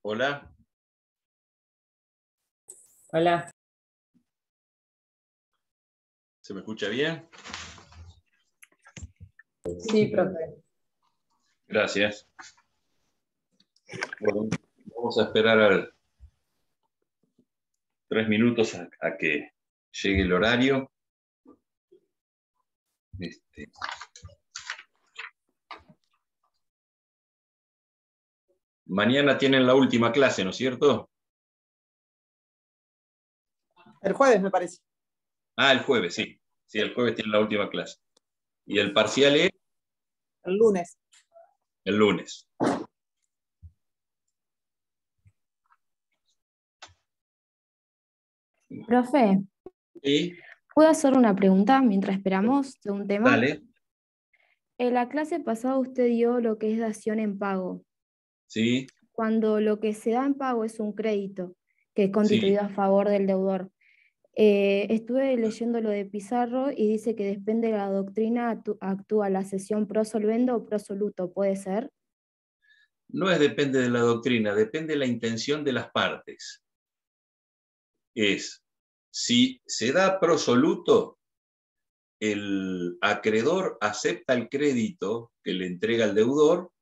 Hola. Hola. ¿Se me escucha bien? Sí, profe. Gracias. Bueno, vamos a esperar 3 minutos a que llegue el horario. Mañana tienen la última clase, ¿no es cierto? El jueves, me parece. Ah, el jueves, sí. Sí, el jueves tienen la última clase. ¿Y el parcial es? El lunes. El lunes. Profe, ¿Sí? ¿puedo hacer una pregunta mientras esperamos de un tema? Dale. En la clase pasada usted dio lo que es dación en pago. Sí. Cuando lo que se da en pago es un crédito que es constituido Sí. a favor del deudor. Estuve leyendo lo de Pizarro y dice que depende de la doctrina actúa la cesión pro solvendo o pro soluto, ¿puede ser? No es depende de la doctrina, depende de la intención de las partes. Si se da pro soluto, el acreedor acepta el crédito que le entrega el deudor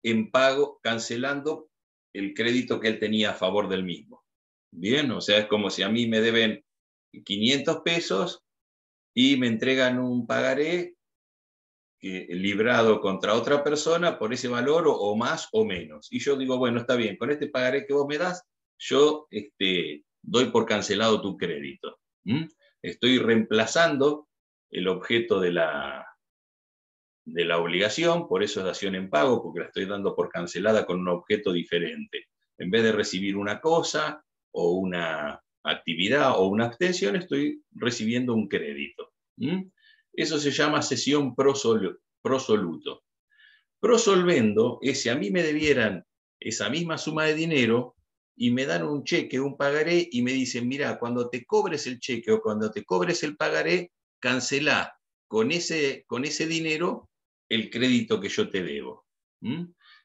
en pago, cancelando el crédito que él tenía a favor del mismo. Bien, o sea, es como si a mí me deben 500 pesos y me entregan un pagaré librado contra otra persona por ese valor o más o menos. Y yo digo, bueno, está bien, con este pagaré que vos me das, yo doy por cancelado tu crédito. Estoy reemplazando el objeto de la obligación, por eso es dación en pago, porque la estoy dando por cancelada con un objeto diferente. En vez de recibir una cosa o una actividad o una abstención, estoy recibiendo un crédito. Eso se llama cesión pro soluto. Pro solvendo es si a mí me debieran esa misma suma de dinero y me dan un cheque, un pagaré, y me dicen, mira, cuando te cobres el cheque o cuando te cobres el pagaré, cancelá con ese dinero el crédito que yo te debo.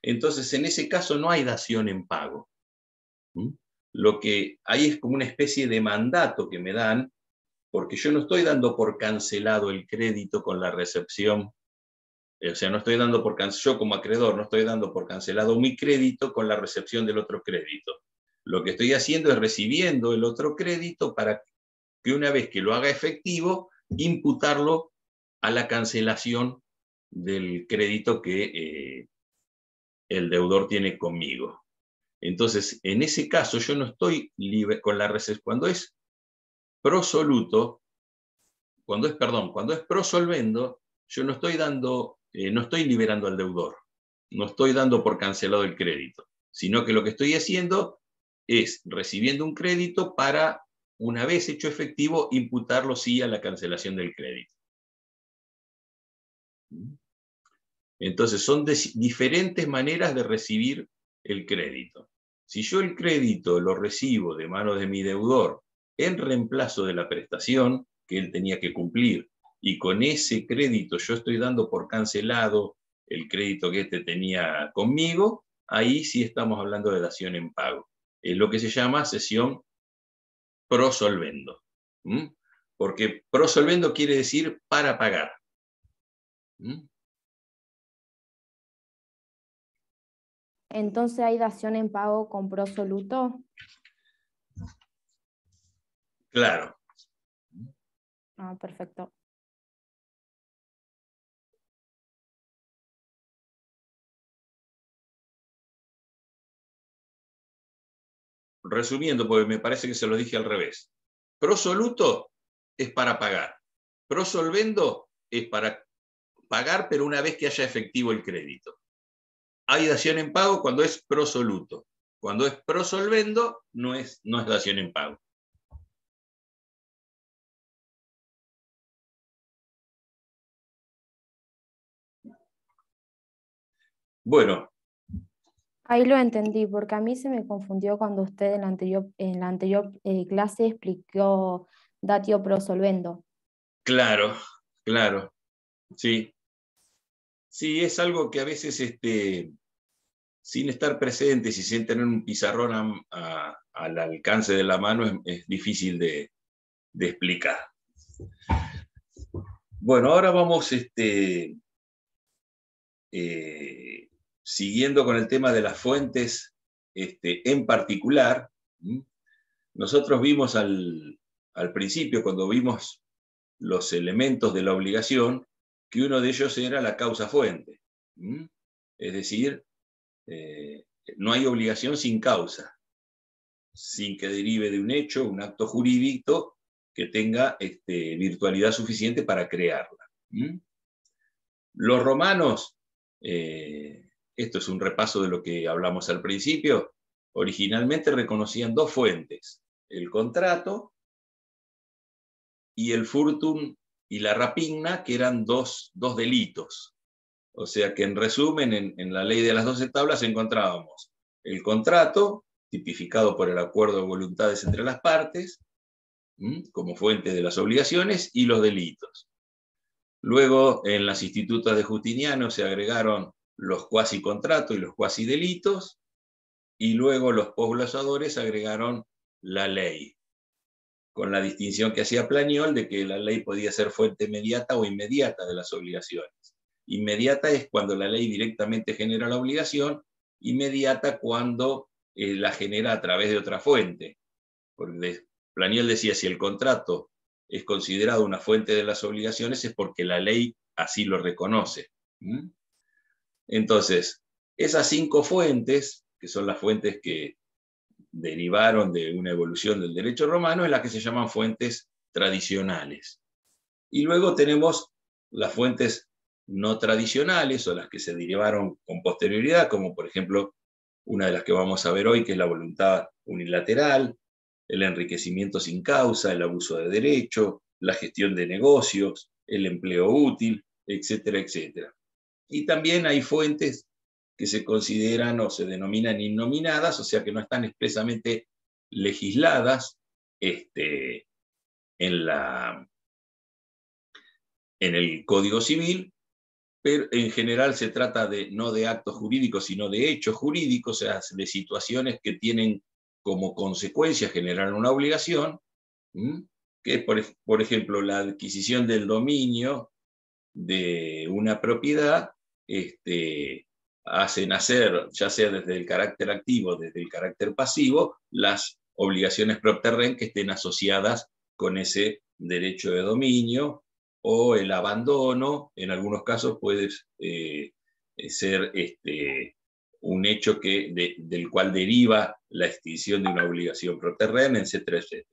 Entonces, en ese caso no hay dación en pago. Lo que hay es como una especie de mandato que me dan, porque yo no estoy dando por cancelado el crédito con la recepción. O sea, no estoy dando yo como acreedor no estoy dando por cancelado mi crédito con la recepción del otro crédito. Lo que estoy haciendo es recibiendo el otro crédito para que una vez que lo haga efectivo, imputarlo a la cancelación del crédito que el deudor tiene conmigo. Entonces, en ese caso, yo no estoy libre con la recepción. Cuando es prosoluto, cuando es prosolvendo, yo no estoy no estoy liberando al deudor, no estoy dando por cancelado el crédito, sino que lo que estoy haciendo es recibiendo un crédito para, una vez hecho efectivo, imputarlo sí a la cancelación del crédito. Entonces, son diferentes maneras de recibir el crédito. Si yo el crédito lo recibo de manos de mi deudor en reemplazo de la prestación que él tenía que cumplir, y con ese crédito yo estoy dando por cancelado el crédito que éste tenía conmigo, ahí sí estamos hablando de dación en pago. Es lo que se llama cesión pro solvendo. Porque pro solvendo quiere decir para pagar. Entonces, ¿hay dación en pago con pro soluto? Claro. Ah, perfecto. Resumiendo, porque me parece que se lo dije al revés. Prosoluto es para pagar. Prosolvendo es para pagar, pero una vez que haya efectivo el crédito. Hay dación en pago cuando es prosoluto. Cuando es prosolvendo, no es dación en pago. Bueno, Ahí lo entendí, porque a mí se me confundió cuando usted en la anterior clase explicó datio pro solvendo. Claro, claro, sí. Sí, es algo que a veces, sin estar presentes y sin tener un pizarrón al alcance de la mano, es difícil de explicar. Bueno, ahora vamos siguiendo con el tema de las fuentes en particular. Nosotros vimos al principio, cuando vimos los elementos de la obligación, que uno de ellos era la causa fuente. Es decir, no hay obligación sin causa, sin que derive de un hecho, un acto jurídico que tenga virtualidad suficiente para crearla. Los romanos, esto es un repaso de lo que hablamos al principio, originalmente reconocían dos fuentes, el contrato y el furtum y la rapina, que eran dos delitos. O sea que en resumen, en la ley de las 12 tablas encontrábamos el contrato, tipificado por el acuerdo de voluntades entre las partes, como fuente de las obligaciones, y los delitos. Luego, en las institutas de Justiniano se agregaron los cuasi contratos y los cuasi delitos, y luego los posglosadores agregaron la ley, con la distinción que hacía Planiol de que la ley podía ser fuente inmediata o inmediata de las obligaciones. Inmediata es cuando la ley directamente genera la obligación, inmediata cuando la genera a través de otra fuente. Porque Planiol decía, si el contrato es considerado una fuente de las obligaciones es porque la ley así lo reconoce. Entonces, esas 5 fuentes, que son las fuentes que derivaron de una evolución del derecho romano, es las que se llaman fuentes tradicionales. Y luego tenemos las fuentes no tradicionales o las que se derivaron con posterioridad, como por ejemplo una de las que vamos a ver hoy, que es la voluntad unilateral, el enriquecimiento sin causa, el abuso de derecho, la gestión de negocios, el empleo útil, etcétera, etcétera. Y también hay fuentes que se consideran o se denominan innominadas, o sea que no están expresamente legisladas en el Código Civil, pero en general se trata no de actos jurídicos, sino de hechos jurídicos, o sea, de situaciones que tienen como consecuencia generar una obligación, que es, por ejemplo, la adquisición del dominio de una propiedad, hace nacer, ya sea desde el carácter activo, desde el carácter pasivo, las obligaciones propterren que estén asociadas con ese derecho de dominio, o el abandono, en algunos casos puede ser un hecho del cual deriva la extinción de una obligación propterren, etcétera, etcétera.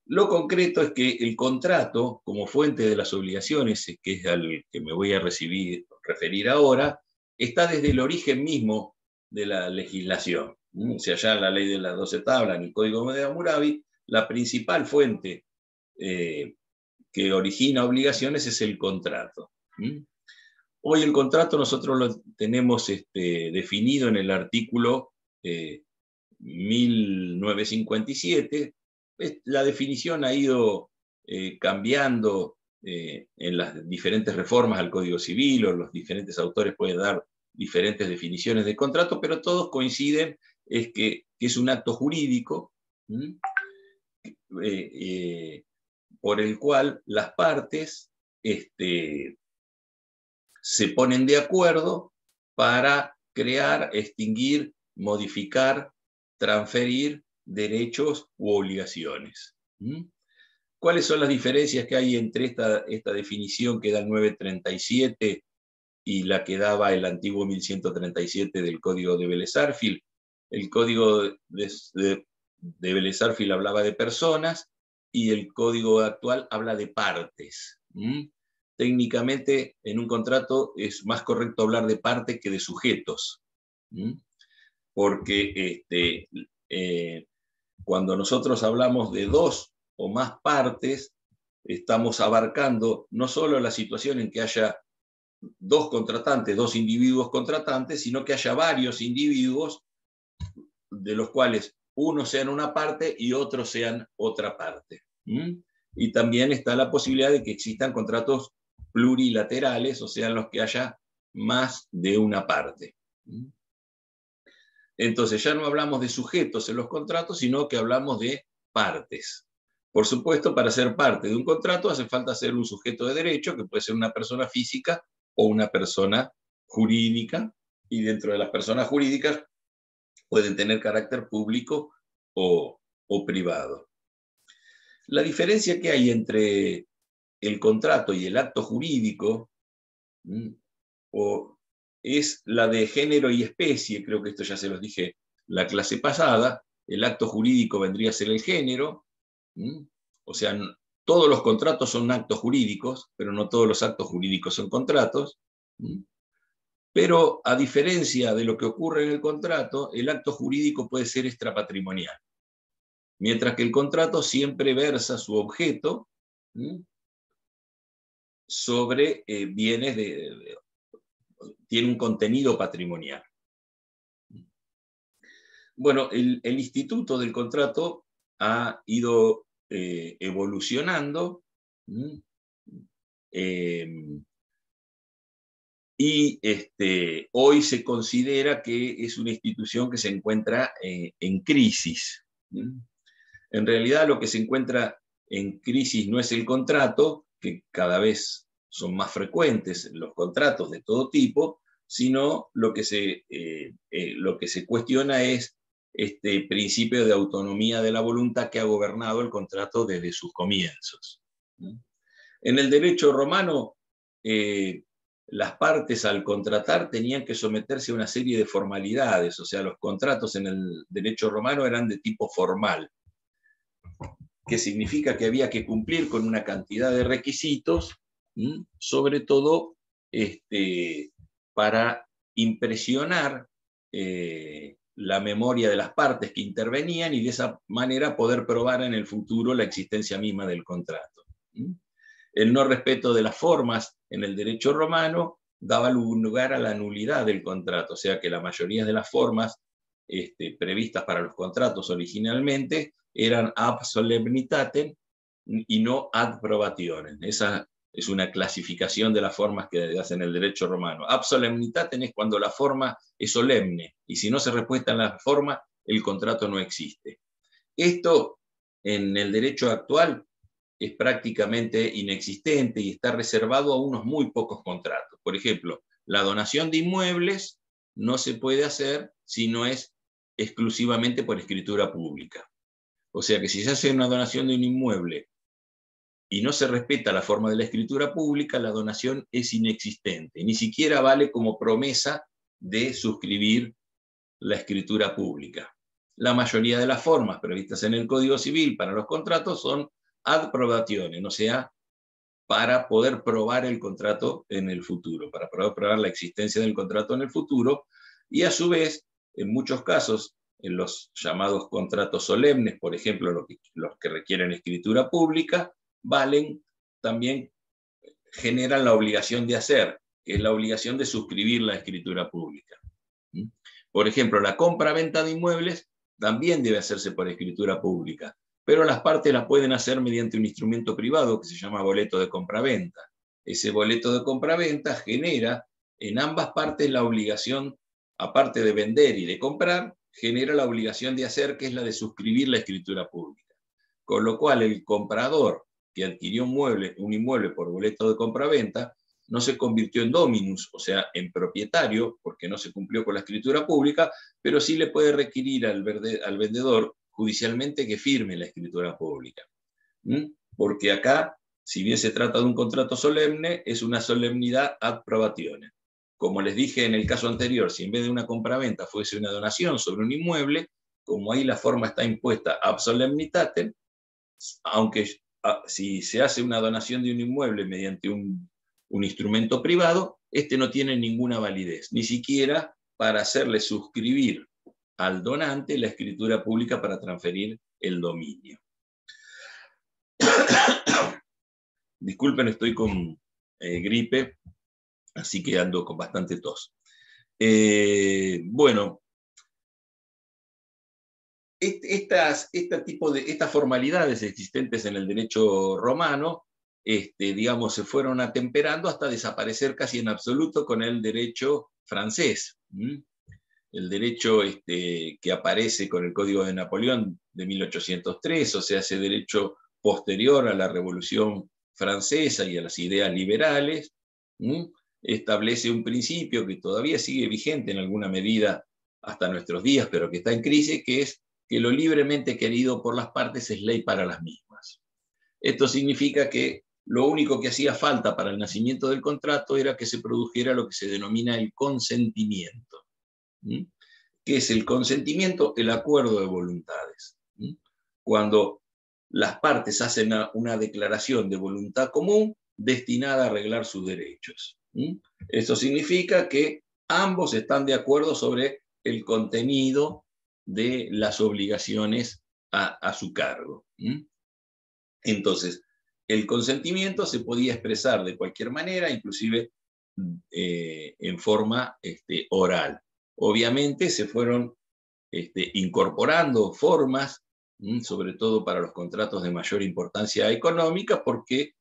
Lo concreto es que el contrato, como fuente de las obligaciones, que es al que me voy a referir ahora, está desde el origen mismo de la legislación. O sea, ya en la ley de las 12 tablas, en el Código de Hammurabi, la principal fuente que origina obligaciones es el contrato. Hoy el contrato nosotros lo tenemos definido en el artículo 1957. La definición ha ido cambiando en las diferentes reformas al Código Civil, o los diferentes autores pueden dar diferentes definiciones de contrato, pero todos coinciden que es un acto jurídico por el cual las partes se ponen de acuerdo para crear, extinguir, modificar, transferir derechos u obligaciones. ¿Cuáles son las diferencias que hay entre esta definición que da el 937 y la que daba el antiguo 1137 del Código de Vélez-Sarsfield? El Código de Vélez-Sarsfield hablaba de personas y el Código actual habla de partes. Técnicamente, en un contrato es más correcto hablar de partes que de sujetos, porque cuando nosotros hablamos de 2 o más partes, estamos abarcando no solo la situación en que haya dos contratantes, dos individuos contratantes, sino que haya varios individuos de los cuales unos sean una parte y otros sean otra parte. Y también está la posibilidad de que existan contratos plurilaterales, o sea, en los que haya más de una parte. Entonces ya no hablamos de sujetos en los contratos, sino que hablamos de partes. Por supuesto, para ser parte de un contrato hace falta ser un sujeto de derecho, que puede ser una persona física o una persona jurídica, y dentro de las personas jurídicas pueden tener carácter público o privado. La diferencia que hay entre el contrato y el acto jurídico es la de género y especie. Creo que esto ya se los dije la clase pasada. El acto jurídico vendría a ser el género. O sea, todos los contratos son actos jurídicos, pero no todos los actos jurídicos son contratos. Pero a diferencia de lo que ocurre en el contrato, el acto jurídico puede ser extrapatrimonial, mientras que el contrato siempre versa su objeto sobre bienes tiene un contenido patrimonial. Bueno, el instituto del contrato ha ido evolucionando y hoy se considera que es una institución que se encuentra en crisis. En realidad lo que se encuentra en crisis no es el contrato, que cada vez son más frecuentes los contratos de todo tipo, sino lo que se cuestiona es este principio de autonomía de la voluntad que ha gobernado el contrato desde sus comienzos. En el derecho romano, las partes al contratar tenían que someterse a una serie de formalidades, o sea, los contratos en el derecho romano eran de tipo formal, que significa que había que cumplir con una cantidad de requisitos, sobre todo para impresionar la memoria de las partes que intervenían y de esa manera poder probar en el futuro la existencia misma del contrato. El no respeto de las formas en el derecho romano daba lugar a la nulidad del contrato, o sea que la mayoría de las formas previstas para los contratos originalmente eran ab solemnitatem y no ad probationem. Esa es una clasificación de las formas que hacen el derecho romano. Ab solemnitatem es cuando la forma es solemne, y si no se respeta en la forma, el contrato no existe. Esto en el derecho actual es prácticamente inexistente y está reservado a unos muy pocos contratos. Por ejemplo, la donación de inmuebles no se puede hacer si no es exclusivamente por escritura pública. O sea que si se hace una donación de un inmueble y no se respeta la forma de la escritura pública, la donación es inexistente. Ni siquiera vale como promesa de suscribir la escritura pública. La mayoría de las formas previstas en el Código Civil para los contratos son ad probationem, o sea, para poder probar el contrato en el futuro, para poder probar la existencia del contrato en el futuro, y a su vez, en muchos casos, en los llamados contratos solemnes, por ejemplo, los que requieren escritura pública, también generan la obligación de hacer, que es la obligación de suscribir la escritura pública. Por ejemplo, la compra-venta de inmuebles también debe hacerse por escritura pública, pero las partes la pueden hacer mediante un instrumento privado que se llama boleto de compra-venta. Ese boleto de compra-venta genera en ambas partes la obligación, aparte de vender y de comprar, genera la obligación de hacer, que es la de suscribir la escritura pública. Con lo cual, el comprador que adquirió un inmueble por boleto de compra-venta no se convirtió en dominus, o sea, en propietario, porque no se cumplió con la escritura pública, pero sí le puede requerir al vendedor judicialmente que firme la escritura pública. Porque acá, si bien se trata de un contrato solemne, es una solemnidad ad probationem. Como les dije en el caso anterior, si en vez de una compraventa fuese una donación sobre un inmueble, como ahí la forma está impuesta ab solemnitatem, aunque si se hace una donación de un inmueble mediante un instrumento privado, este no tiene ninguna validez, ni siquiera para hacerle suscribir al donante la escritura pública para transferir el dominio. Disculpen, estoy con gripe, Así que ando con bastante tos. Bueno, estas formalidades existentes en el derecho romano, digamos, se fueron atemperando hasta desaparecer casi en absoluto con el derecho francés. El derecho que aparece con el Código de Napoleón de 1803, o sea, ese derecho posterior a la Revolución Francesa y a las ideas liberales, establece un principio que todavía sigue vigente en alguna medida hasta nuestros días, pero que está en crisis, que es que lo libremente querido por las partes es ley para las mismas. Esto significa que lo único que hacía falta para el nacimiento del contrato era que se produjera lo que se denomina el consentimiento. ¿Qué es el consentimiento? El acuerdo de voluntades. Cuando las partes hacen una declaración de voluntad común destinada a arreglar sus derechos. Eso significa que ambos están de acuerdo sobre el contenido de las obligaciones a su cargo. Entonces, el consentimiento se podía expresar de cualquier manera, inclusive en forma oral. Obviamente se fueron incorporando formas, sobre todo para los contratos de mayor importancia económica, porque,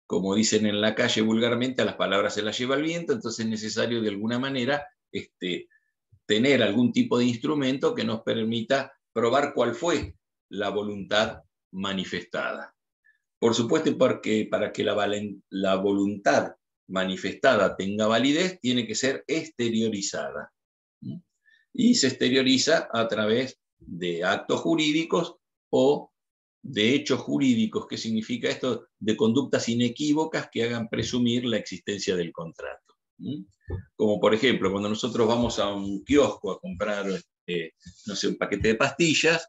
como dicen en la calle vulgarmente, a las palabras se las lleva el viento, entonces es necesario de alguna manera tener algún tipo de instrumento que nos permita probar cuál fue la voluntad manifestada. Por supuesto, porque para que la voluntad manifestada tenga validez, tiene que ser exteriorizada. Y se exterioriza a través de actos jurídicos o de hechos jurídicos. ¿Qué significa esto? De conductas inequívocas que hagan presumir la existencia del contrato. Como por ejemplo, cuando nosotros vamos a un kiosco a comprar, no sé, un paquete de pastillas,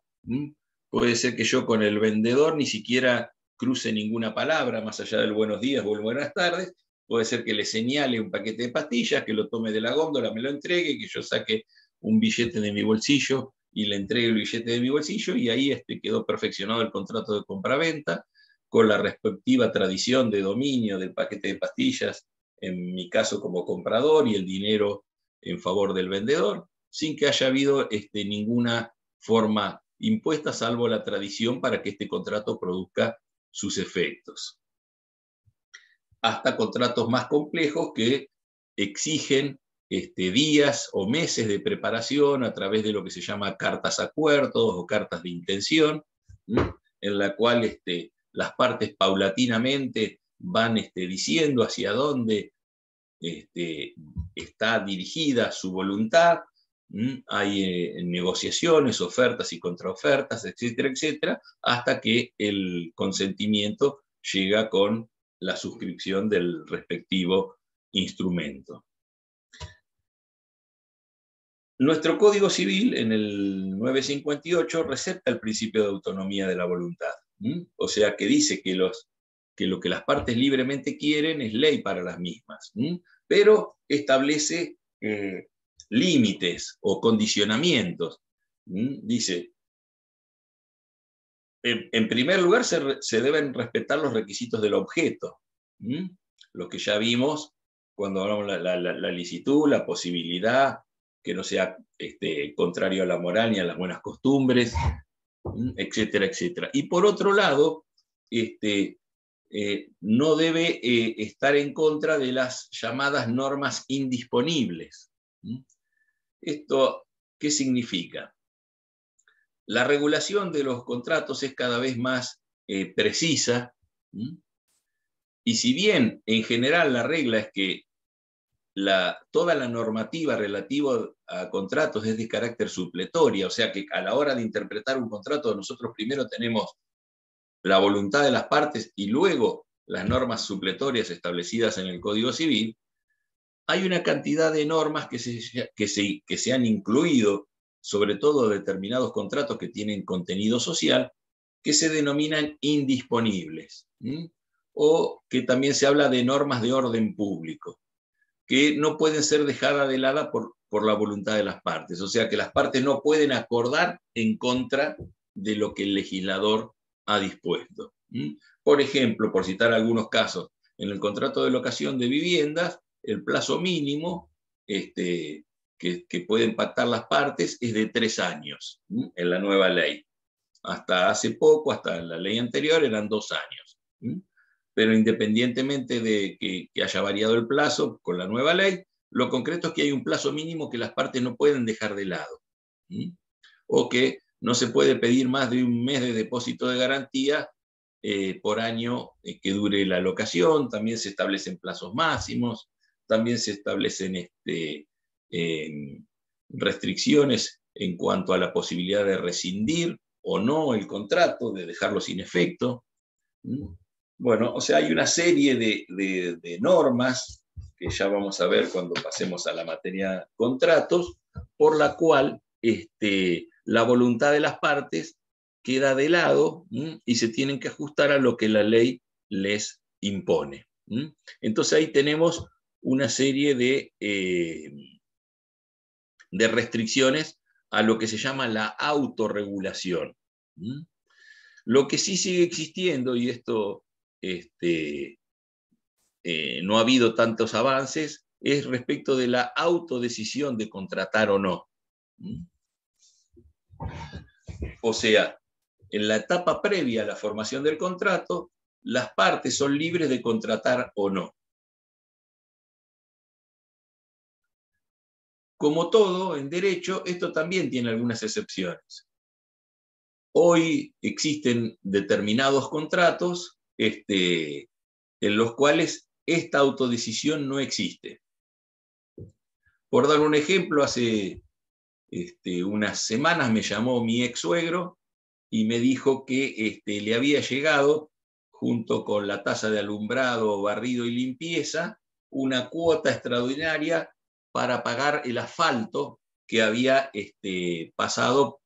puede ser que yo con el vendedor ni siquiera cruce ninguna palabra, más allá del buenos días o el buenas tardes. Puede ser que le señale un paquete de pastillas, que lo tome de la góndola, me lo entregue, que yo saque un billete de mi bolsillo y le entregue el billete de mi bolsillo, y ahí quedó perfeccionado el contrato de compraventa, con la respectiva tradición de dominio del paquete de pastillas, en mi caso como comprador, y el dinero en favor del vendedor, sin que haya habido ninguna forma impuesta, salvo la tradición para que este contrato produzca sus efectos. Hasta contratos más complejos que exigen días o meses de preparación a través de lo que se llama cartas acuerdos o cartas de intención, en la cual las partes paulatinamente van diciendo hacia dónde está dirigida su voluntad. Hay negociaciones, ofertas y contraofertas, etcétera, etcétera, hasta que el consentimiento llega con la suscripción del respectivo instrumento. Nuestro Código Civil, en el 958, recepta el principio de autonomía de la voluntad. O sea, que dice que lo que las partes libremente quieren es ley para las mismas, pero establece límites o condicionamientos. Dice, en primer lugar, se deben respetar los requisitos del objeto, lo que ya vimos cuando hablamos de la licitud, la posibilidad, que no sea contrario a la moral ni a las buenas costumbres, etcétera, etcétera. Y por otro lado, no debe estar en contra de las llamadas normas indisponibles. ¿Esto qué significa? La regulación de los contratos es cada vez más precisa, y si bien en general la regla es que toda la normativa relativa a contratos es de carácter supletoria, o sea que a la hora de interpretar un contrato nosotros primero tenemos la voluntad de las partes y luego las normas supletorias establecidas en el Código Civil, hay una cantidad de normas que se han incluido, sobre todo determinados contratos que tienen contenido social, que se denominan indisponibles, o que también se habla de normas de orden público, que no pueden ser dejadas de lado por la voluntad de las partes. O sea que las partes no pueden acordar en contra de lo que el legislador ha dispuesto. Por ejemplo, por citar algunos casos, En el contrato de locación de viviendas, el plazo mínimo que pueden pactar las partes es de 3 años en la nueva ley. Hasta hace poco, hasta la ley anterior, eran 2 años. Pero independientemente de que haya variado el plazo con la nueva ley, lo concreto es que hay un plazo mínimo que las partes no pueden dejar de lado. O que no se puede pedir más de 1 mes de depósito de garantía por año que dure la locación. También se establecen plazos máximos, también se establecen restricciones en cuanto a la posibilidad de rescindir o no el contrato, de dejarlo sin efecto. Bueno, o sea, hay una serie de normas que ya vamos a ver cuando pasemos a la materia contratos, por la cual la voluntad de las partes queda de lado y se tienen que ajustar a lo que la ley les impone. Entonces ahí tenemos una serie de restricciones a lo que se llama la autorregulación. Lo que sí sigue existiendo, y esto no ha habido tantos avances, es respecto de la autodecisión de contratar o no. O sea, en la etapa previa a la formación del contrato, las partes son libres de contratar o no. Como todo en derecho, esto también tiene algunas excepciones. Hoy existen determinados contratos en los cuales esta autodecisión no existe. Por dar un ejemplo, hace unas semanas me llamó mi ex suegro y me dijo que le había llegado, junto con la tasa de alumbrado, barrido y limpieza, una cuota extraordinaria para pagar el asfalto que había pasado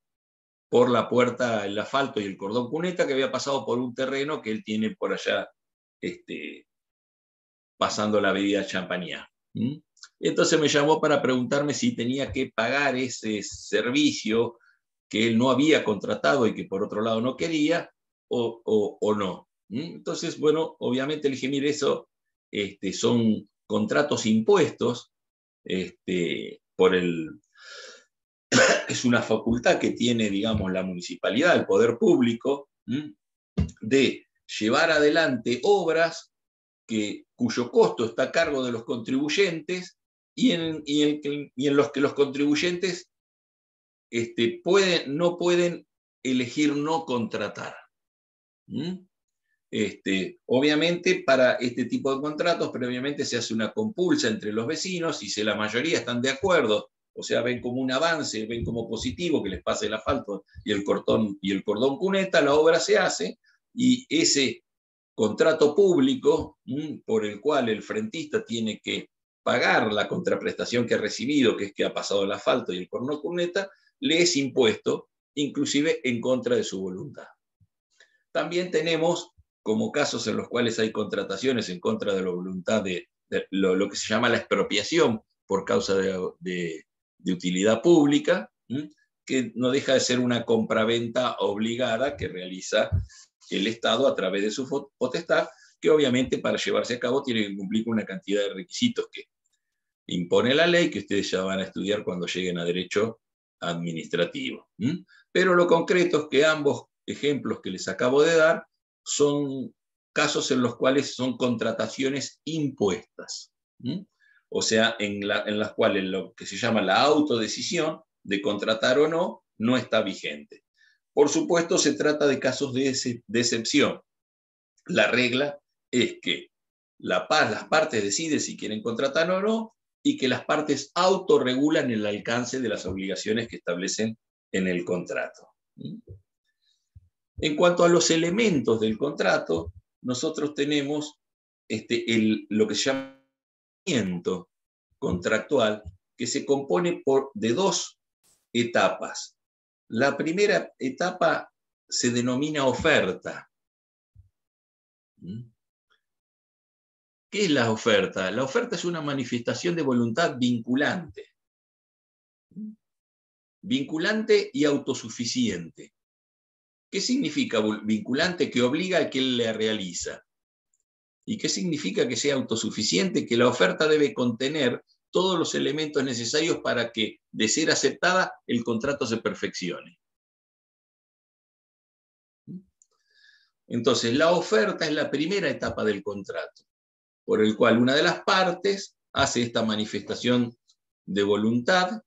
por la puerta, el asfalto y el cordón cuneta, que había pasado por un terreno que él tiene por allá, pasando la avenida Champañá. Entonces me llamó para preguntarme si tenía que pagar ese servicio que él no había contratado y que por otro lado no quería, o no. Entonces, bueno, obviamente le dije, mire, eso son contratos impuestos por es una facultad que tiene, digamos, la municipalidad, el poder público, de llevar adelante obras cuyo costo está a cargo de los contribuyentes y en los que los contribuyentes no pueden elegir no contratar. Obviamente, para este tipo de contratos, previamente se hace una compulsa entre los vecinos y si la mayoría están de acuerdo, o sea, ven como un avance, ven como positivo que les pase el asfalto y el cordón cuneta, la obra se hace y ese contrato público por el cual el frentista tiene que pagar la contraprestación que ha recibido, que es que ha pasado el asfalto y el cordón cuneta, le es impuesto, inclusive en contra de su voluntad. También tenemos como casos en los cuales hay contrataciones en contra de la voluntad de lo que se llama la expropiación por causa de utilidad pública, que no deja de ser una compraventa obligada que realiza el Estado a través de su potestad, que obviamente para llevarse a cabo tiene que cumplir con una cantidad de requisitos que impone la ley, que ustedes ya van a estudiar cuando lleguen a derecho administrativo. Pero lo concreto es que ambos ejemplos que les acabo de dar son casos en los cuales son contrataciones impuestas. O sea, en las cuales lo que se llama la autodecisión de contratar o no, no está vigente. Por supuesto, se trata de casos de excepción. La regla es que las partes deciden si quieren contratar o no y que las partes autorregulan el alcance de las obligaciones que establecen en el contrato. En cuanto a los elementos del contrato, nosotros tenemos lo que se llama contractual, que se compone de 2 etapas. La primera etapa se denomina oferta. ¿Qué es la oferta? La oferta es una manifestación de voluntad vinculante. Vinculante y autosuficiente. ¿Qué significa vinculante? Que obliga al que la realiza. ¿Y qué significa que sea autosuficiente? Que la oferta debe contener todos los elementos necesarios para que, de ser aceptada, el contrato se perfeccione. Entonces, la oferta es la primera etapa del contrato, por el cual una de las partes hace esta manifestación de voluntad,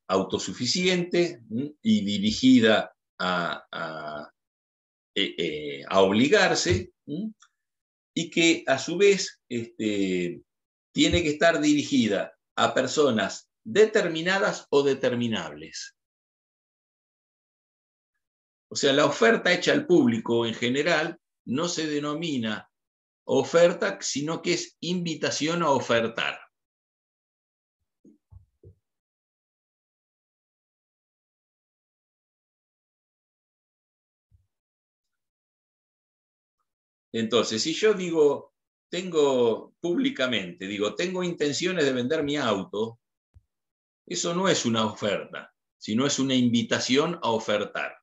autosuficiente y dirigida a obligarse, y que a su vez tiene que estar dirigida a personas determinadas o determinables. O sea, la oferta hecha al público en general no se denomina oferta, sino que es invitación a ofertar. Entonces, si yo digo, tengo intenciones de vender mi auto, eso no es una oferta, sino es una invitación a ofertar.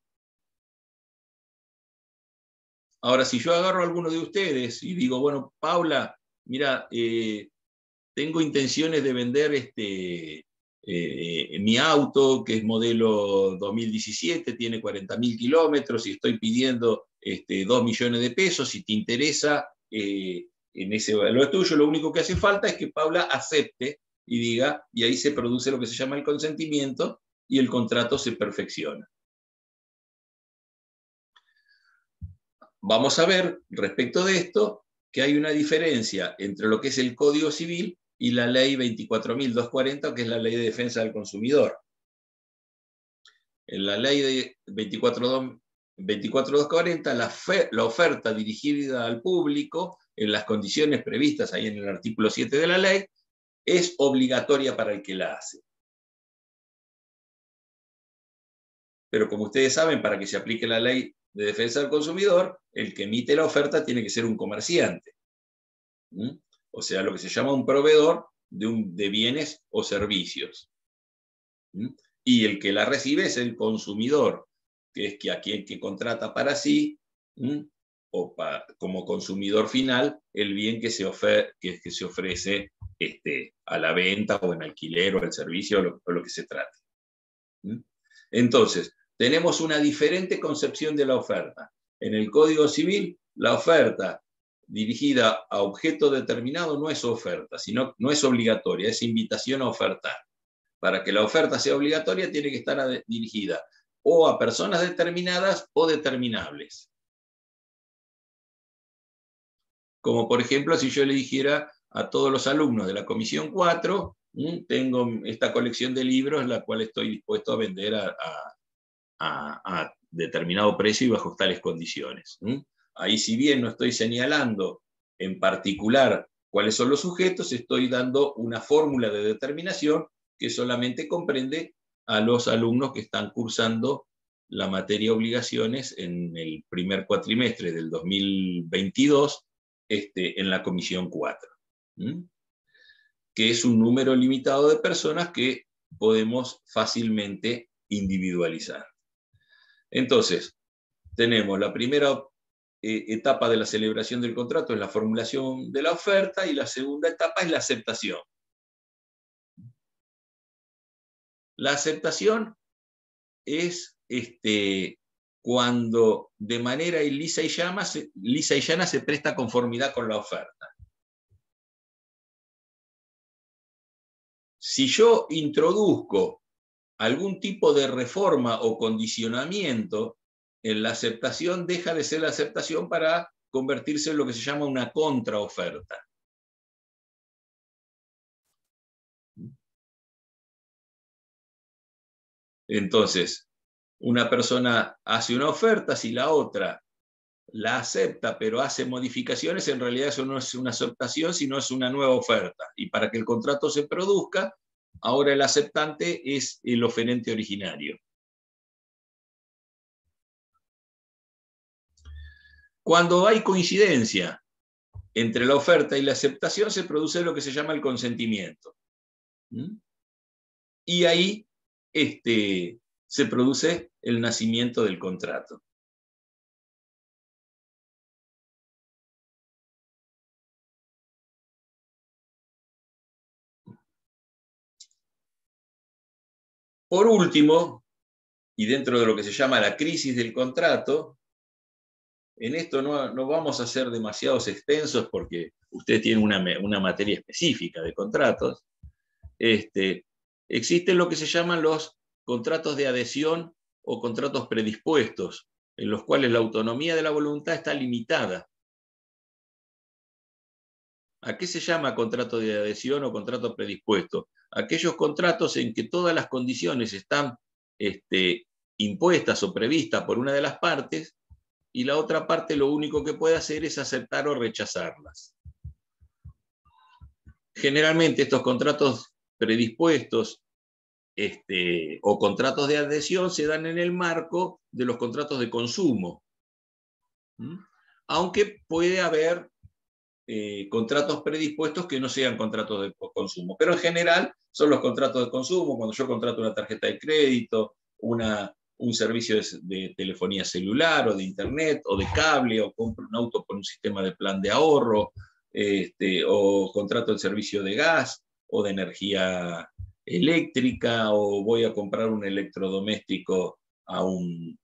Ahora, si yo agarro a alguno de ustedes y digo, bueno, Paula, mira, tengo intenciones de vender mi auto, que es modelo 2017, tiene 40.000 kilómetros y estoy pidiendo 2 millones de pesos. Si te interesa en ese valor tuyo, lo único que hace falta es que Paula acepte y diga, y ahí se produce lo que se llama el consentimiento y el contrato se perfecciona. Vamos a ver respecto de esto que hay una diferencia entre lo que es el Código Civil y la ley 24.240, que es la ley de defensa del consumidor. En la ley de 24.240, la oferta dirigida al público, en las condiciones previstas ahí en el artículo 7 de la ley, es obligatoria para el que la hace. Pero como ustedes saben, para que se aplique la ley de defensa del consumidor, el que emite la oferta tiene que ser un comerciante. O sea, lo que se llama un proveedor de bienes o servicios. Y el que la recibe es el consumidor, que es a quien que contrata para sí, o como consumidor final, el bien que se ofrece a la venta o en alquiler o el servicio o lo que se trate. Entonces, tenemos una diferente concepción de la oferta. En el Código Civil, la oferta dirigida a objeto determinado no es oferta, sino no es obligatoria, es invitación a ofertar. Para que la oferta sea obligatoria, tiene que estar dirigida o a personas determinadas o determinables. Como por ejemplo, si yo le dijera a todos los alumnos de la Comisión 4, tengo esta colección de libros, la cual estoy dispuesto a vender a determinado precio y bajo tales condiciones. Ahí, si bien no estoy señalando en particular cuáles son los sujetos, estoy dando una fórmula de determinación que solamente comprende a los alumnos que están cursando la materia obligaciones en el primer cuatrimestre del 2022 en la Comisión 4, que es un número limitado de personas que podemos fácilmente individualizar. Entonces, tenemos la primera etapa de la celebración del contrato, es la formulación de la oferta, y la segunda etapa es la aceptación. La aceptación es cuando de manera lisa y llana se presta conformidad con la oferta. Si yo introduzco algún tipo de reforma o condicionamiento en la aceptación, deja de ser la aceptación para convertirse en lo que se llama una contraoferta. Entonces, una persona hace una oferta, si la otra la acepta pero hace modificaciones, en realidad eso no es una aceptación, sino es una nueva oferta. Y para que el contrato se produzca, ahora el aceptante es el oferente originario. Cuando hay coincidencia entre la oferta y la aceptación, se produce lo que se llama el consentimiento. Y ahí se produce el nacimiento del contrato. por último, y dentro de lo que se llama la crisis del contrato, en esto no vamos a ser demasiados extensos porque usted tiene una materia específica de contratos. Existen lo que se llaman los contratos de adhesión o contratos predispuestos, en los cuales la autonomía de la voluntad está limitada. ¿A qué se llama contrato de adhesión o contrato predispuesto? Aquellos contratos en que todas las condiciones están impuestas o previstas por una de las partes y la otra parte lo único que puede hacer es aceptar o rechazarlas. Generalmente estos contratos predispuestos o contratos de adhesión se dan en el marco de los contratos de consumo. Aunque puede haber contratos predispuestos que no sean contratos de consumo, pero en general son los contratos de consumo. Cuando yo contrato una tarjeta de crédito, un servicio de telefonía celular o de internet o de cable, o compro un auto por un sistema de plan de ahorro, o contrato el servicio de gas o de energía eléctrica, o voy a comprar un electrodoméstico a una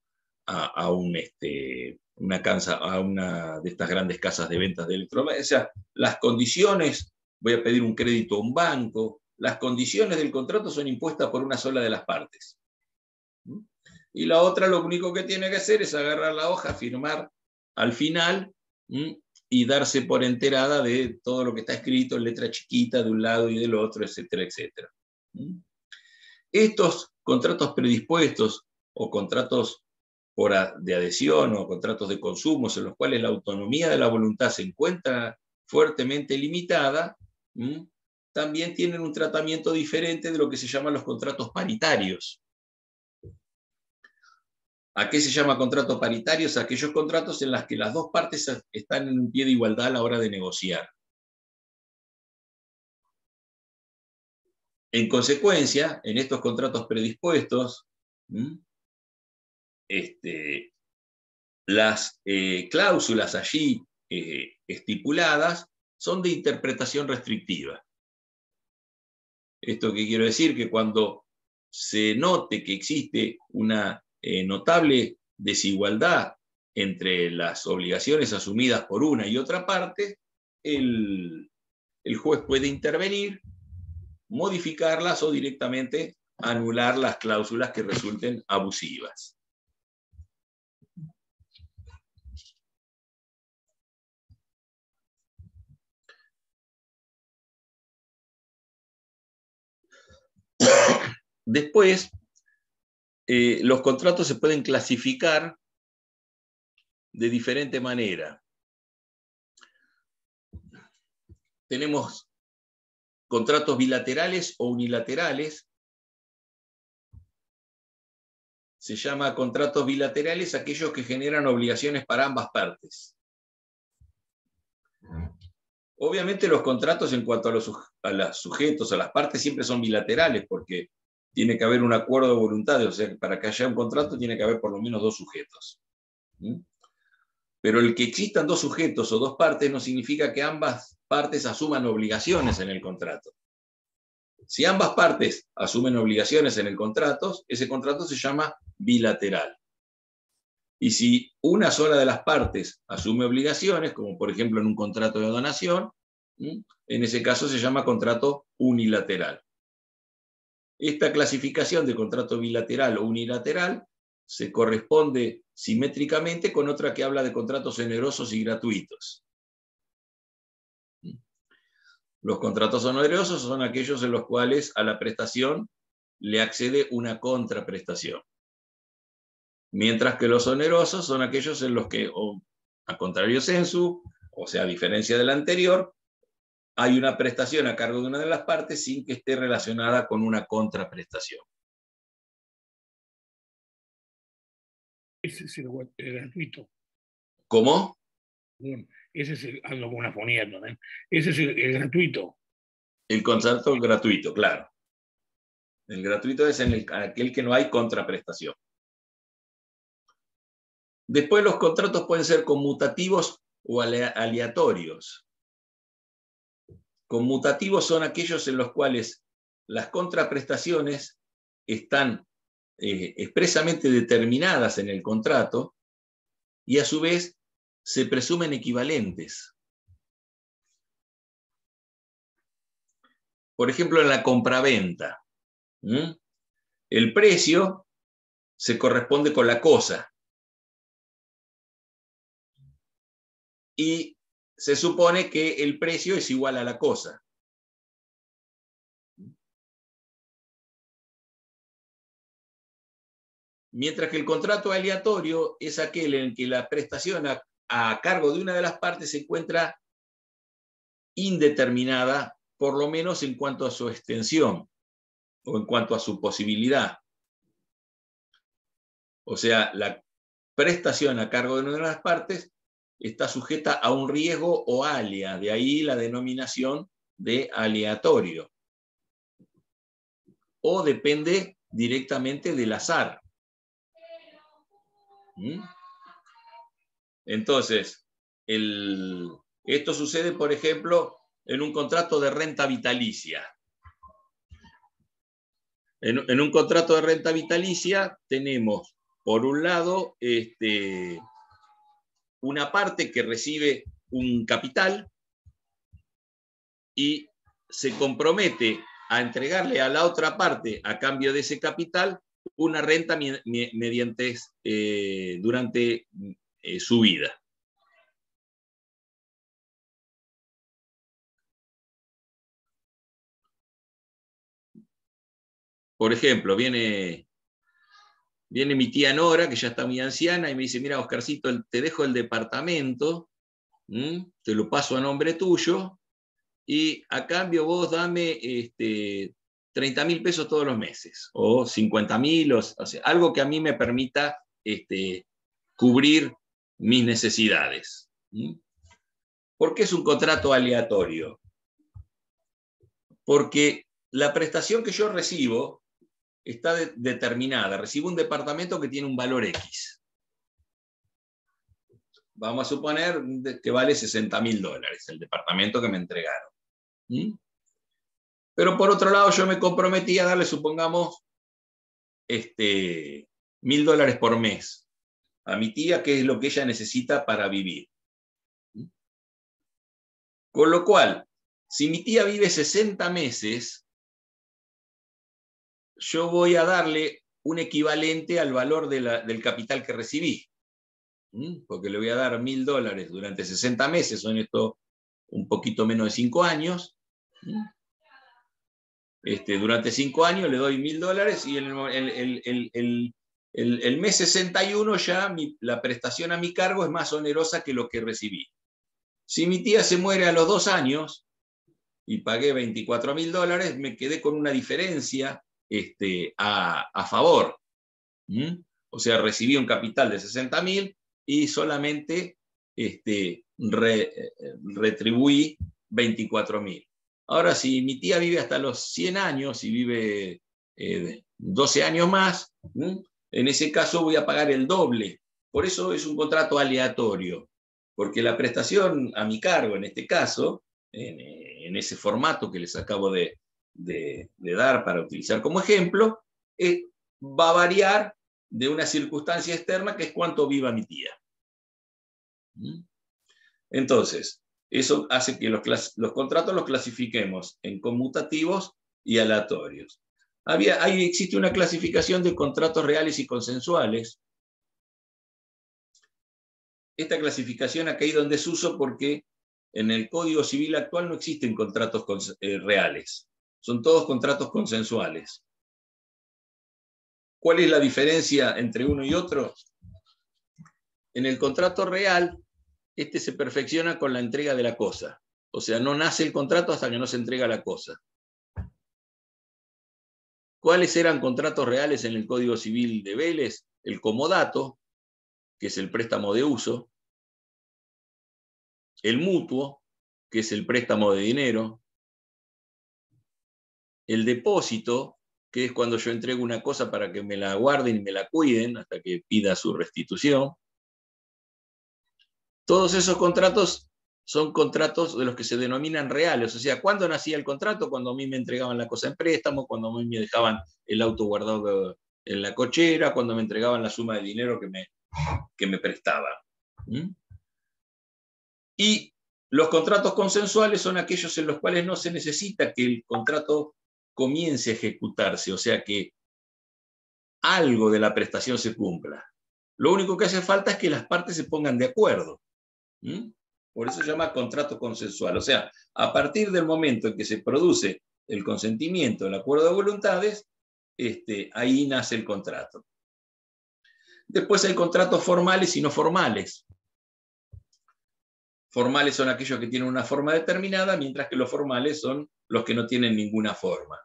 de estas grandes casas de ventas de electrodomésticos. O sea, las condiciones, voy a pedir un crédito a un banco, las condiciones del contrato son impuestas por una sola de las partes. Y la otra lo único que tiene que hacer es agarrar la hoja, firmar al final y darse por enterada de todo lo que está escrito en letra chiquita de un lado y del otro, etcétera, etcétera. Estos contratos predispuestos o contratos de adhesión o contratos de consumo en los cuales la autonomía de la voluntad se encuentra fuertemente limitada, también tienen un tratamiento diferente de lo que se llaman los contratos paritarios. ¿A qué se llama contratos paritarios? Aquellos contratos en los que las dos partes están en un pie de igualdad a la hora de negociar. En consecuencia, en estos contratos predispuestos, las cláusulas allí estipuladas son de interpretación restrictiva. ¿Esto qué quiero decir? Que cuando se note que existe una notable desigualdad entre las obligaciones asumidas por una y otra parte, el juez puede intervenir, modificarlas o directamente anular las cláusulas que resulten abusivas. Después, los contratos se pueden clasificar de diferente manera. Tenemos contratos bilaterales o unilaterales. Se llama contratos bilaterales aquellos que generan obligaciones para ambas partes. Obviamente los contratos en cuanto a los sujetos, a las partes, siempre son bilaterales porque tiene que haber un acuerdo de voluntades, o sea, para que haya un contrato tiene que haber por lo menos dos sujetos. Pero el que existan dos sujetos o dos partes no significa que ambas partes asuman obligaciones en el contrato. Si ambas partes asumen obligaciones en el contrato, ese contrato se llama bilateral. Y si una sola de las partes asume obligaciones, como por ejemplo en un contrato de donación, en ese caso se llama contrato unilateral. Esta clasificación de contrato bilateral o unilateral se corresponde simétricamente con otra que habla de contratos onerosos y gratuitos. Los contratos onerosos son aquellos en los cuales a la prestación le accede una contraprestación. Mientras que los onerosos son aquellos en los que, a contrario sensu, o sea, a diferencia del anterior, hay una prestación a cargo de una de las partes sin que esté relacionada con una contraprestación. Ese es el gratuito. ¿Cómo? Bueno, ese es ando con una fonía también. Ese es el gratuito. El contrato gratuito, claro. El gratuito es aquel que no hay contraprestación. Después los contratos pueden ser conmutativos o aleatorios. Conmutativos son aquellos en los cuales las contraprestaciones están expresamente determinadas en el contrato y a su vez se presumen equivalentes. Por ejemplo, en la compraventa, el precio se corresponde con la cosa y se supone que el precio es igual a la cosa. Mientras que el contrato aleatorio es aquel en el que la prestación a cargo de una de las partes se encuentra indeterminada, por lo menos en cuanto a su extensión o en cuanto a su posibilidad. O sea, la prestación a cargo de una de las partes está sujeta a un riesgo o alia, de ahí la denominación de aleatorio. O depende directamente del azar. Entonces, esto sucede, por ejemplo, en un contrato de renta vitalicia. En un contrato de renta vitalicia tenemos, por un lado, una parte que recibe un capital y se compromete a entregarle a la otra parte, a cambio de ese capital, una renta durante su vida. Por ejemplo, viene mi tía Nora, que ya está muy anciana, y me dice, mira, Oscarcito, te dejo el departamento, te lo paso a nombre tuyo, y a cambio vos dame 30.000 pesos todos los meses, o 50.000, o sea, algo que a mí me permita cubrir mis necesidades. ¿Por qué es un contrato aleatorio? Porque la prestación que yo recibo está determinada. Recibo un departamento que tiene un valor X. Vamos a suponer que vale $60.000 el departamento que me entregaron. Pero por otro lado yo me comprometí a darle, supongamos, $1.000 por mes a mi tía, que es lo que ella necesita para vivir. Con lo cual, si mi tía vive 60 meses, yo voy a darle un equivalente al valor del capital que recibí. Porque le voy a dar $1.000 durante 60 meses, son esto un poquito menos de 5 años. Durante 5 años le doy $1.000 y el mes 61 ya la prestación a mi cargo es más onerosa que lo que recibí. Si mi tía se muere a los 2 años y pagué $24.000, me quedé con una diferencia a favor. O sea, recibí un capital de 60.000 y solamente retribuí 24.000. Ahora, si mi tía vive hasta los 100 años y vive 12 años más, en ese caso voy a pagar el doble. Por eso es un contrato aleatorio, porque la prestación a mi cargo, en este caso, en ese formato que les acabo de dar para utilizar como ejemplo, va a variar de una circunstancia externa, que es cuánto viva mi tía. Entonces, eso hace que los contratos los clasifiquemos en conmutativos y aleatorios. Existe una clasificación de contratos reales y consensuales. Esta clasificación ha caído en desuso porque en el Código Civil actual no existen contratos reales. Son todos contratos consensuales. ¿Cuál es la diferencia entre uno y otro? En el contrato real, se perfecciona con la entrega de la cosa. O sea, no nace el contrato hasta que no se entrega la cosa. ¿Cuáles eran contratos reales en el Código Civil de Vélez? El comodato, que es el préstamo de uso. El mutuo, que es el préstamo de dinero. El depósito, que es cuando yo entrego una cosa para que me la guarden y me la cuiden hasta que pida su restitución. Todos esos contratos son contratos de los que se denominan reales. O sea, ¿cuándo nacía el contrato? Cuando a mí me entregaban la cosa en préstamo, cuando a mí me dejaban el auto guardado en la cochera, cuando me entregaban la suma de dinero que me prestaban. Y los contratos consensuales son aquellos en los cuales no se necesita que el contrato comience a ejecutarse, o sea, que algo de la prestación se cumpla. Lo único que hace falta es que las partes se pongan de acuerdo. Por eso se llama contrato consensual. O sea, a partir del momento en que se produce el consentimiento, el acuerdo de voluntades, ahí nace el contrato. Después hay contratos formales y no formales. Formales son aquellos que tienen una forma determinada, mientras que los formales son los que no tienen ninguna forma.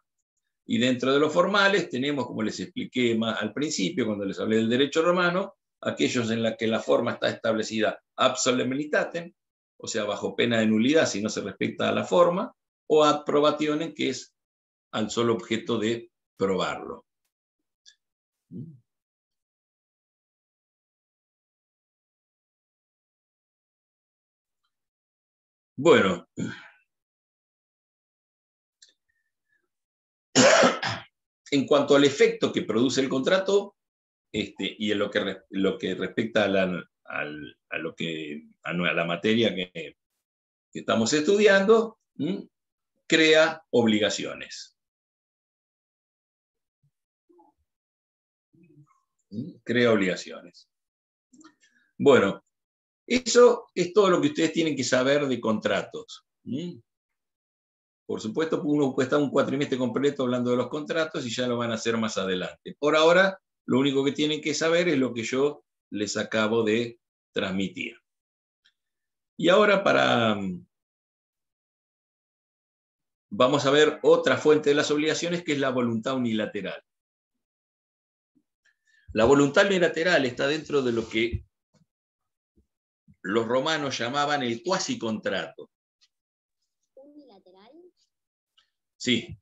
Y dentro de los formales tenemos, como les expliqué más al principio, cuando les hablé del derecho romano, aquellos en los que la forma está establecida ab solemnitatem, o sea, bajo pena de nulidad si no se respecta a la forma, o ad probationem, que es al solo objeto de probarlo. Bueno, en cuanto al efecto que produce el contrato, y en lo que respecta a la materia que estamos estudiando, crea obligaciones. Crea obligaciones. Bueno, eso es todo lo que ustedes tienen que saber de contratos. Por supuesto, uno puede estar un cuatrimestre completo hablando de los contratos y ya lo van a hacer más adelante. Por ahora, lo único que tienen que saber es lo que yo les acabo de transmitir. Y ahora vamos a ver otra fuente de las obligaciones, que es la voluntad unilateral. La voluntad unilateral está dentro de lo que los romanos llamaban el cuasicontrato. ¿Unilateral? Sí,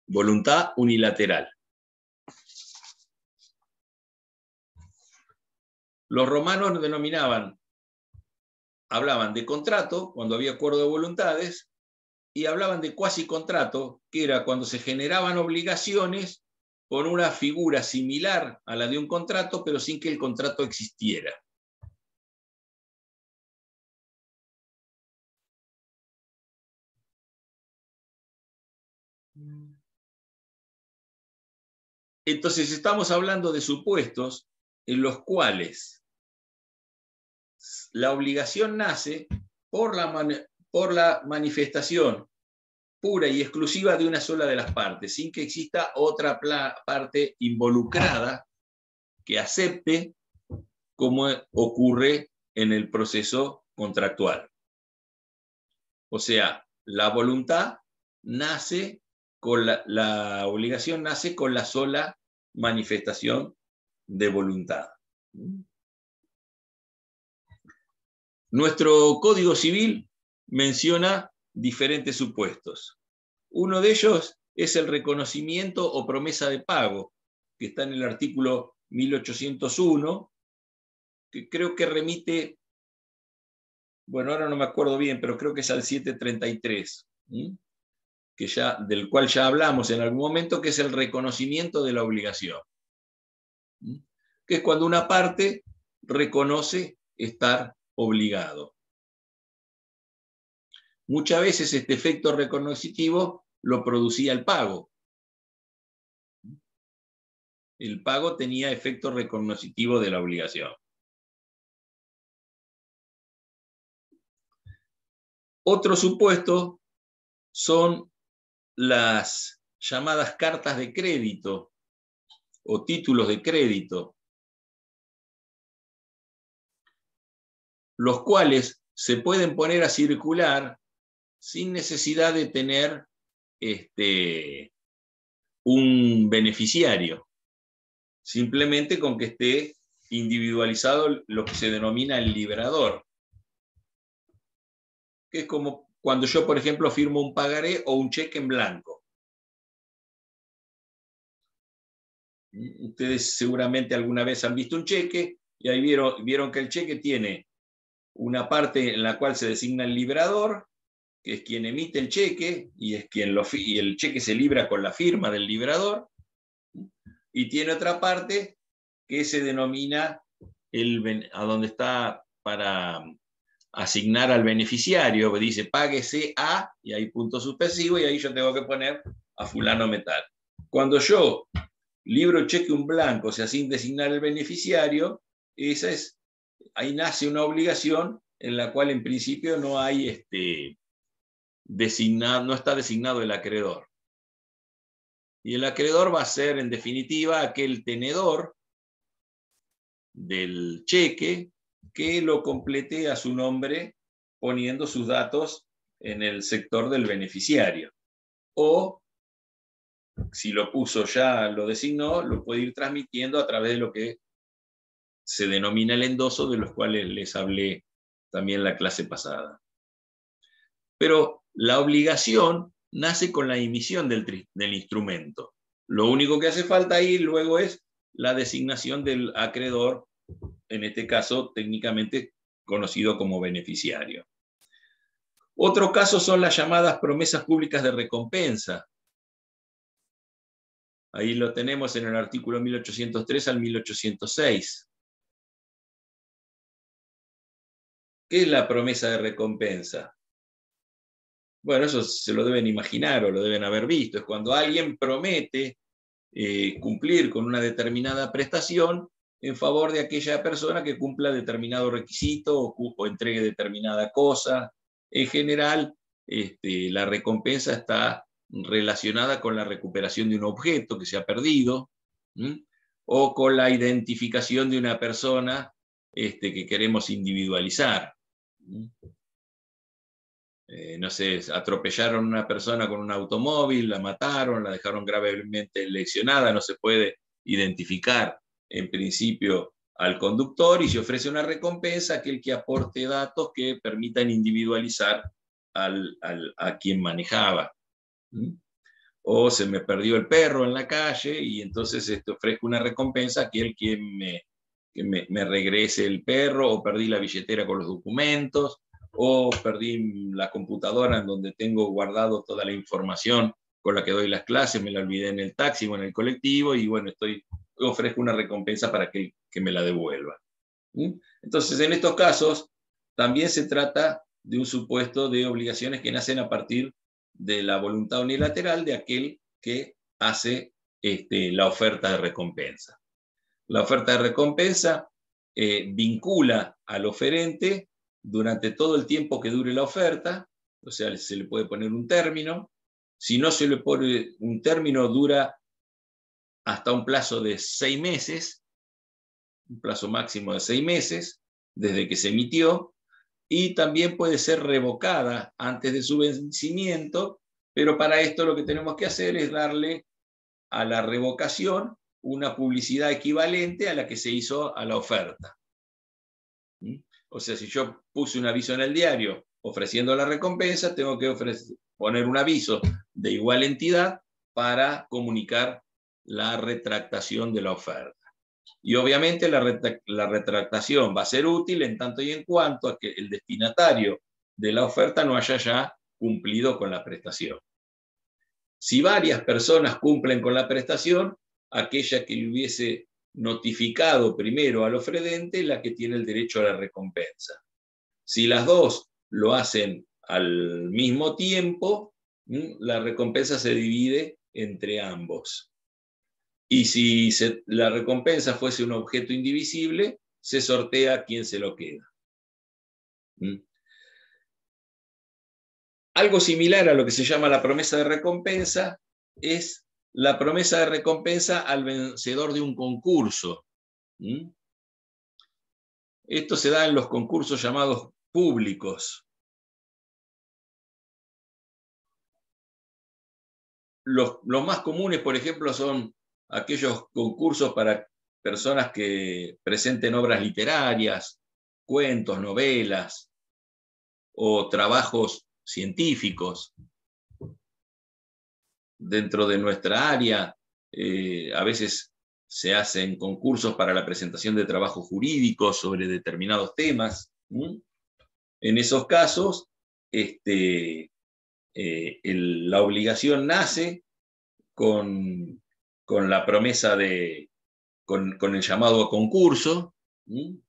voluntad unilateral. Los romanos hablaban de contrato, cuando había acuerdo de voluntades, y hablaban de cuasicontrato, que era cuando se generaban obligaciones con una figura similar a la de un contrato, pero sin que el contrato existiera. Entonces estamos hablando de supuestos en los cuales la obligación nace por la manifestación pura y exclusiva de una sola de las partes, sin que exista otra parte involucrada que acepte, como ocurre en el proceso contractual. O sea, la voluntad nace con la obligación nace con la sola manifestación de voluntad. Nuestro Código Civil menciona diferentes supuestos. Uno de ellos es el reconocimiento o promesa de pago, que está en el artículo 1801, que creo que remite, bueno, ahora no me acuerdo bien, pero creo que es al 733, del cual ya hablamos en algún momento, que es el reconocimiento de la obligación, que es cuando una parte reconoce estar obligado. Muchas veces este efecto reconocitivo lo producía el pago. El pago tenía efecto reconocitivo de la obligación. Otro supuesto son las llamadas cartas de crédito o títulos de crédito, los cuales se pueden poner a circular sin necesidad de tener un beneficiario, simplemente con que esté individualizado lo que se denomina el liberador, que es como cuando yo, por ejemplo, firmo un pagaré o un cheque en blanco. Ustedes seguramente alguna vez han visto un cheque y ahí vieron que el cheque tiene una parte en la cual se designa el librador, que es quien emite el cheque, y es quien y el cheque se libra con la firma del librador, y tiene otra parte que se denomina a donde está para asignar al beneficiario, que dice páguese a, y hay punto suspensivo, y ahí yo tengo que poner a fulano metal. Cuando yo libro cheque un blanco, o sea, sin designar el beneficiario, ahí nace una obligación en la cual en principio no hay no está designado el acreedor. Y el acreedor va a ser, en definitiva, aquel tenedor del cheque que lo complete a su nombre poniendo sus datos en el sector del beneficiario. O, si lo puso ya, lo designó, lo puede ir transmitiendo a través de lo que se denomina el endoso, de los cuales les hablé también la clase pasada. Pero la obligación nace con la emisión del instrumento. Lo único que hace falta ahí luego es la designación del acreedor, en este caso técnicamente conocido como beneficiario. Otro caso son las llamadas promesas públicas de recompensa. Ahí lo tenemos en el artículo 1803 al 1806. ¿Qué es la promesa de recompensa? Bueno, eso se lo deben imaginar o lo deben haber visto. Es cuando alguien promete cumplir con una determinada prestación en favor de aquella persona que cumpla determinado requisito o entregue determinada cosa. En general, la recompensa está relacionada con la recuperación de un objeto que se ha perdido, o con la identificación de una persona que queremos individualizar. No sé, atropellaron a una persona con un automóvil, la mataron, la dejaron gravemente lesionada, no se puede identificar en principio al conductor, y se ofrece una recompensa a aquel que aporte datos que permitan individualizar a quien manejaba. O se me perdió el perro en la calle y entonces ofrezco una recompensa a aquel que me regrese el perro, o perdí la billetera con los documentos, o perdí la computadora en donde tengo guardado toda la información con la que doy las clases, me la olvidé en el taxi o en el colectivo, y bueno, ofrezco una recompensa para que me la devuelva. Entonces, en estos casos, también se trata de un supuesto de obligaciones que nacen a partir de la voluntad unilateral de aquel que hace la oferta de recompensa. La oferta de recompensa vincula al oferente durante todo el tiempo que dure la oferta, o sea, se le puede poner un término. Si no se le pone un término, dura hasta un plazo de 6 meses, un plazo máximo de 6 meses, desde que se emitió, y también puede ser revocada antes de su vencimiento, pero para esto lo que tenemos que hacer es darle a la revocación una publicidad equivalente a la que se hizo a la oferta. O sea, si yo puse un aviso en el diario ofreciendo la recompensa, tengo que poner un aviso de igual entidad para comunicar la retractación de la oferta. Y obviamente la retractación va a ser útil en tanto y en cuanto a que el destinatario de la oferta no haya ya cumplido con la prestación. Si varias personas cumplen con la prestación, aquella que le hubiese notificado primero al ofredente, la que tiene el derecho a la recompensa. Si las dos lo hacen al mismo tiempo, la recompensa se divide entre ambos. Y si la recompensa fuese un objeto indivisible, se sortea quién se lo queda. Algo similar a lo que se llama la promesa de recompensa es la promesa de recompensa al vencedor de un concurso. Esto se da en los concursos llamados públicos. Los más comunes, por ejemplo, son aquellos concursos para personas que presenten obras literarias, cuentos, novelas o trabajos científicos. Dentro de nuestra área, a veces se hacen concursos para la presentación de trabajos jurídicos sobre determinados temas. En esos casos, la obligación nace con la promesa con el llamado a concurso, ¿sí?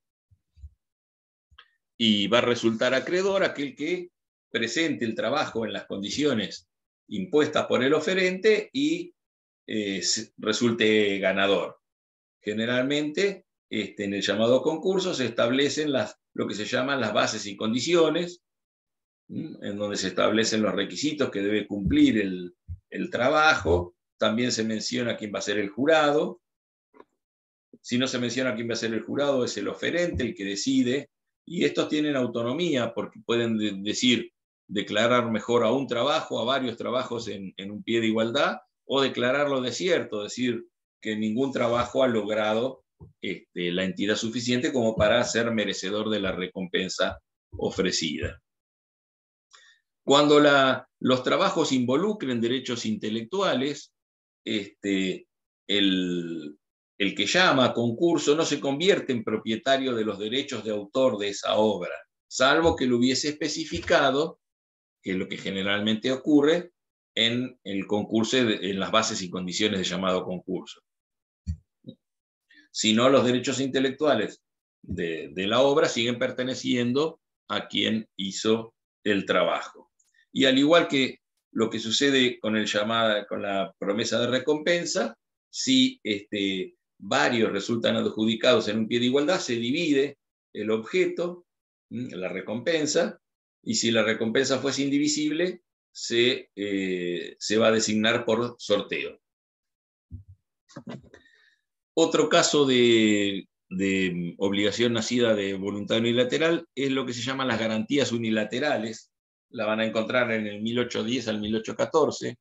Y va a resultar acreedor aquel que presente el trabajo en las condiciones impuestas por el oferente y resulte ganador. Generalmente, en el llamado concurso se establecen lo que se llaman las bases y condiciones, en donde se establecen los requisitos que debe cumplir el trabajo. También se menciona quién va a ser el jurado. Si no se menciona quién va a ser el jurado, es el oferente el que decide. Y estos tienen autonomía porque pueden declarar mejor a un trabajo, a varios trabajos en un pie de igualdad, o declararlo desierto, decir que ningún trabajo ha logrado la entidad suficiente como para ser merecedor de la recompensa ofrecida. Cuando los trabajos involucren derechos intelectuales, el que llama a concurso no se convierte en propietario de los derechos de autor de esa obra, salvo que lo hubiese especificado, que es lo que generalmente ocurre en el concurso, en las bases y condiciones de llamado concurso. Si no, los derechos intelectuales de la obra siguen perteneciendo a quien hizo el trabajo. Y al igual que lo que sucede con la promesa de recompensa, si varios resultan adjudicados en un pie de igualdad, se divide el objeto, la recompensa, y si la recompensa fuese indivisible, se va a designar por sorteo. Otro caso de obligación nacida de voluntad unilateral es lo que se llaman las garantías unilaterales. La van a encontrar en el 1810 al 1814.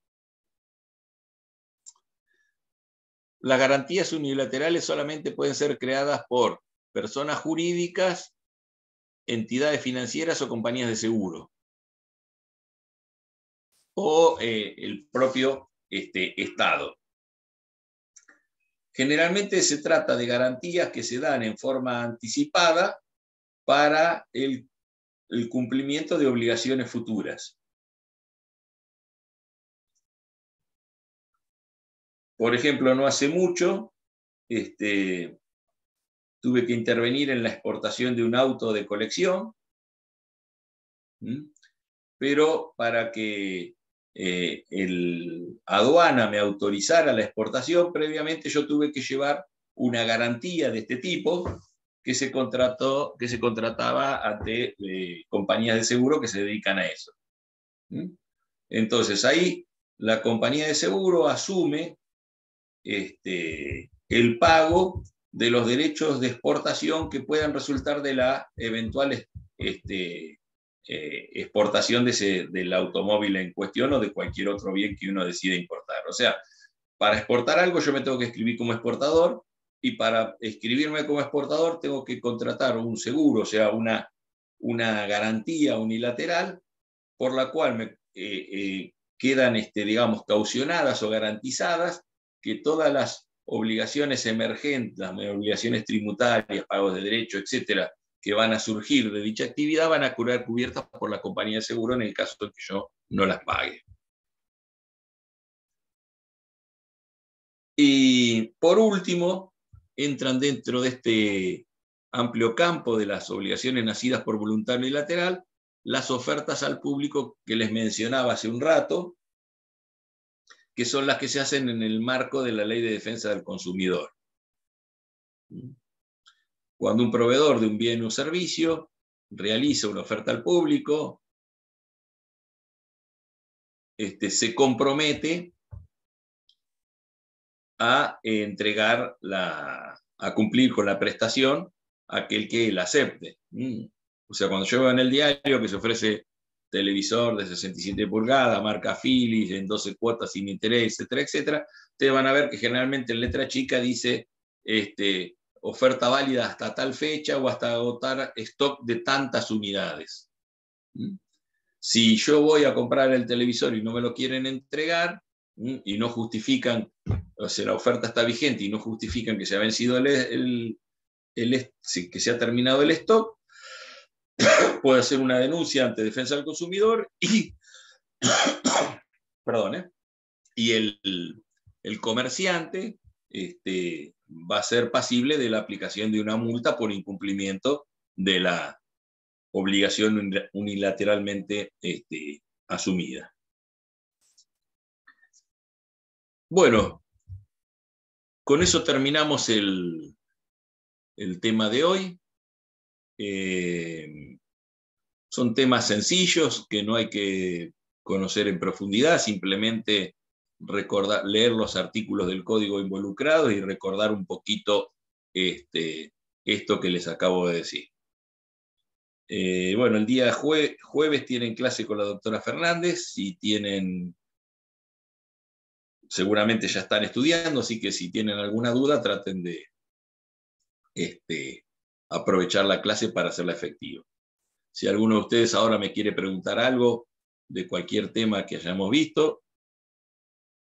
Las garantías unilaterales solamente pueden ser creadas por personas jurídicas, entidades financieras o compañías de seguro, o el propio Estado. Generalmente se trata de garantías que se dan en forma anticipada para el cumplimiento de obligaciones futuras. Por ejemplo, no hace mucho tuve que intervenir en la exportación de un auto de colección, pero para que el aduana me autorizara la exportación, previamente yo tuve que llevar una garantía de este tipo que se contrataba ante compañías de seguro que se dedican a eso. Entonces ahí la compañía de seguro asume el pago de los derechos de exportación que puedan resultar de la eventual exportación del automóvil en cuestión o de cualquier otro bien que uno decida importar. O sea, para exportar algo yo me tengo que escribir como exportador, y para escribirme como exportador tengo que contratar un seguro, o sea, una garantía unilateral por la cual me quedan, digamos, caucionadas o garantizadas que todas las obligaciones emergentes, las obligaciones tributarias, pagos de derecho, etcétera, que van a surgir de dicha actividad van a quedar cubiertas por la compañía de seguro en el caso de que yo no las pague. Y por último, entran dentro de este amplio campo de las obligaciones nacidas por voluntad unilateral las ofertas al público que les mencionaba hace un rato, que son las que se hacen en el marco de la Ley de Defensa del Consumidor. Cuando un proveedor de un bien o servicio realiza una oferta al público, se compromete a entregar, a cumplir con la prestación a aquel que la acepte. O sea, cuando yo veo en el diario que se ofrece televisor de 67 pulgadas, marca Philips, en 12 cuotas sin interés, etcétera, etcétera, ustedes van a ver que generalmente en letra chica dice oferta válida hasta tal fecha o hasta agotar stock de tantas unidades. Si yo voy a comprar el televisor y no me lo quieren entregar, y no justifican, o sea, la oferta está vigente y no justifican que se ha vencido que se ha terminado el stock, puede hacer una denuncia ante Defensa del Consumidor y, perdón, y el comerciante va a ser pasible de la aplicación de una multa por incumplimiento de la obligación unilateralmente asumida. Bueno, con eso terminamos el tema de hoy. Son temas sencillos que no hay que conocer en profundidad, simplemente leer los artículos del código involucrados y recordar un poquito esto que les acabo de decir. Bueno, el día jueves tienen clase con la doctora Fernández, seguramente ya están estudiando, así que si tienen alguna duda, traten de aprovechar la clase para hacerla efectiva. Si alguno de ustedes ahora me quiere preguntar algo de cualquier tema que hayamos visto.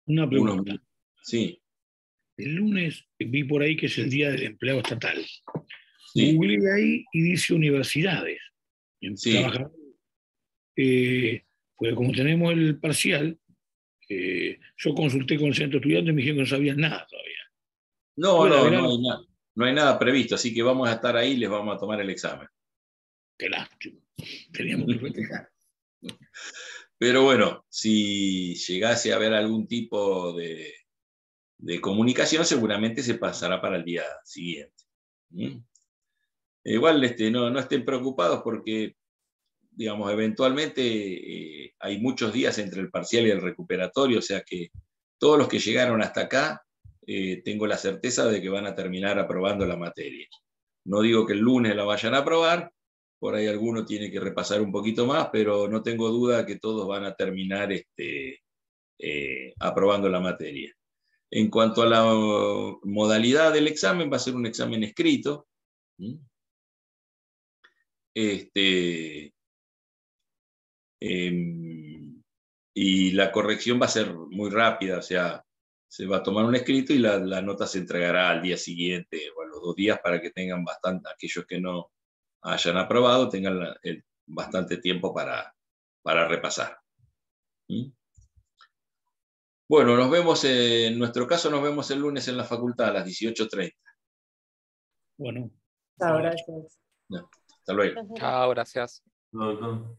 Una pregunta. Sí. El lunes vi por ahí que es el Día del Empleado Estatal. Sí. Googleé ahí y dice universidades. Sí. Pues como tenemos el parcial, yo consulté con el centro estudiante y me dijeron que no sabían nada todavía. No hay nada previsto, así que vamos a estar ahí y les vamos a tomar el examen. Qué lástima. Teníamos que festejar. Pero bueno, si llegase a haber algún tipo de comunicación, seguramente se pasará para el día siguiente. Igual no estén preocupados porque, digamos, eventualmente hay muchos días entre el parcial y el recuperatorio, o sea que todos los que llegaron hasta acá, tengo la certeza de que van a terminar aprobando la materia. No digo que el lunes la vayan a aprobar, por ahí alguno tiene que repasar un poquito más, pero no tengo duda que todos van a terminar aprobando la materia. En cuanto a la modalidad del examen, va a ser un examen escrito. Y la corrección va a ser muy rápida, o sea, se va a tomar un escrito y la nota se entregará al día siguiente o a los 2 días para que tengan bastante, aquellos que no hayan aprobado, tengan bastante tiempo para repasar. Bueno, nos vemos, en nuestro caso nos vemos el lunes en la facultad a las 18:30. Bueno. Chao, gracias. Hasta luego. Chao, gracias. No.